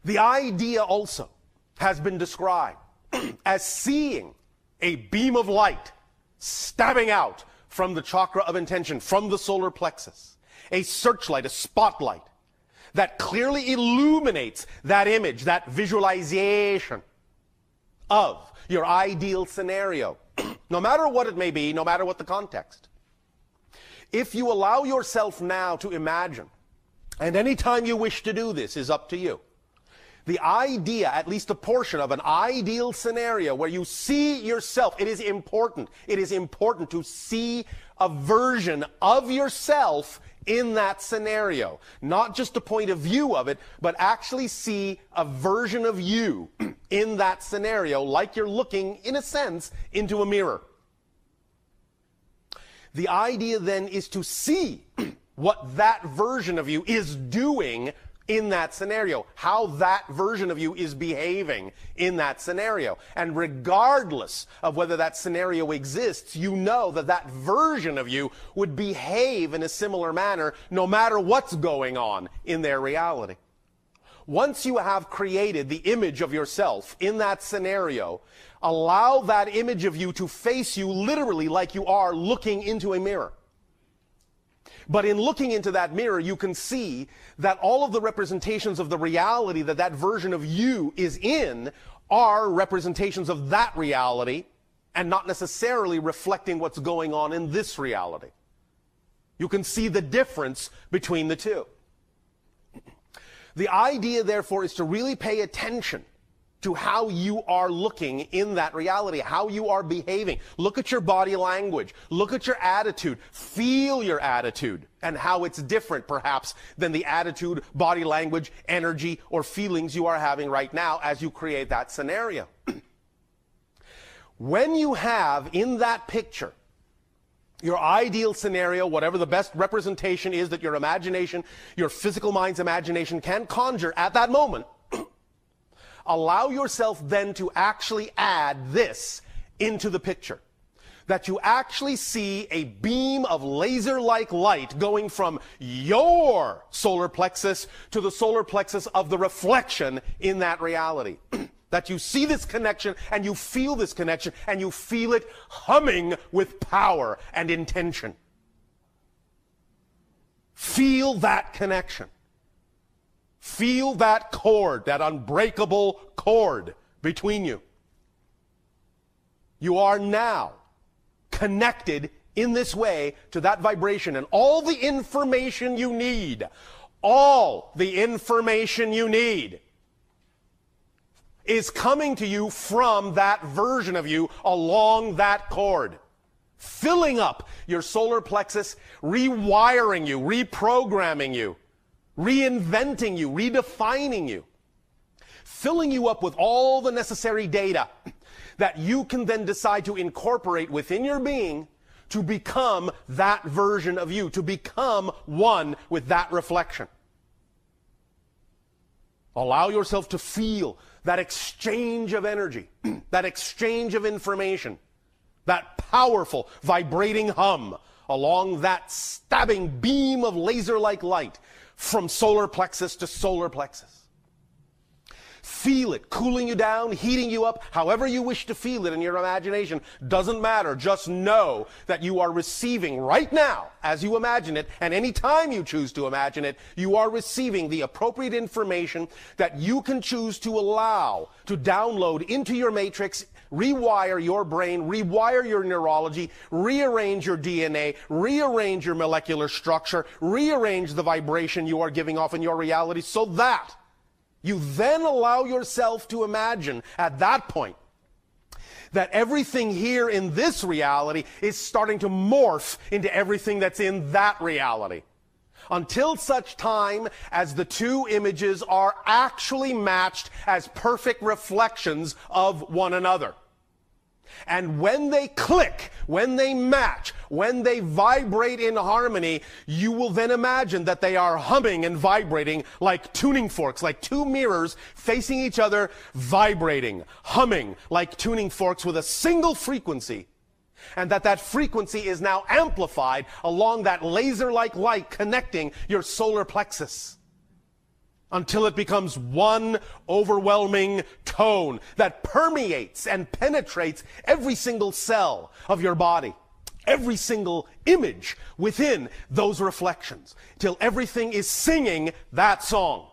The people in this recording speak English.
The idea also has been described as seeing a beam of light stabbing out from the chakra of intention, from the solar plexus, a searchlight, a spotlight that clearly illuminates that image, that visualization of your ideal scenario, no matter what it may be, no matter what the context. If you allow yourself now to imagine, and any time you wish to do this is up to you, the idea, at least a portion of an ideal scenario where you see yourself, it is important to see a version of yourself in that scenario. Not just a point of view of it, but actually see a version of you in that scenario, like you're looking, in a sense, into a mirror. The idea then is to see what that version of you is doing in that scenario, how that version of you is behaving in that scenario. And regardless of whether that scenario exists, you know that that version of you would behave in a similar manner no matter what's going on in their reality. Once you have created the image of yourself in that scenario, allow that image of you to face you literally like you are looking into a mirror. But in looking into that mirror, you can see that all of the representations of the reality that that version of you is in are representations of that reality and not necessarily reflecting what's going on in this reality. You can see the difference between the two. The idea, therefore, is to really pay attention to how you are looking in that reality, how you are behaving. Look at your body language. Look at your attitude. Feel your attitude and how it's different, perhaps, than the attitude, body language, energy, or feelings you are having right now as you create that scenario. When you have in that picture your ideal scenario, whatever the best representation is that your imagination, your physical mind's imagination can conjure at that moment, allow yourself then to actually add this into the picture. That you actually see a beam of laser-like light going from your solar plexus to the solar plexus of the reflection in that reality. That you see this connection and you feel this connection and you feel it humming with power and intention. Feel that connection. Feel that cord, that unbreakable cord between you. You are now connected in this way to that vibration, and all the information you need is coming to you from that version of you along that cord, filling up your solar plexus, rewiring you, reprogramming you, reinventing you, redefining you, filling you up with all the necessary data that you can then decide to incorporate within your being to become that version of you, to become one with that reflection. Allow yourself to feel that exchange of energy, that exchange of information, that powerful vibrating hum along that stabbing beam of laser-like light from solar plexus to solar plexus. Feel it cooling you down, heating you up, however you wish to feel it in your imagination. Doesn't matter. Just know that you are receiving right now, as you imagine it, and any time you choose to imagine it, you are receiving the appropriate information that you can choose to allow to download into your matrix, rewire your brain, rewire your neurology, rearrange your DNA, rearrange your molecular structure, rearrange the vibration you are giving off in your reality so that you then allow yourself to imagine at that point that everything here in this reality is starting to morph into everything that's in that reality. Until such time as the two images are actually matched as perfect reflections of one another. And when they click, when they match, when they vibrate in harmony, you will then imagine that they are humming and vibrating like tuning forks, like two mirrors facing each other, vibrating, humming like tuning forks with a single frequency. And that frequency is now amplified along that laser-like light connecting your solar plexus. until it becomes one overwhelming tone that permeates and penetrates every single cell of your body, every single image within those reflections, till everything is singing that song.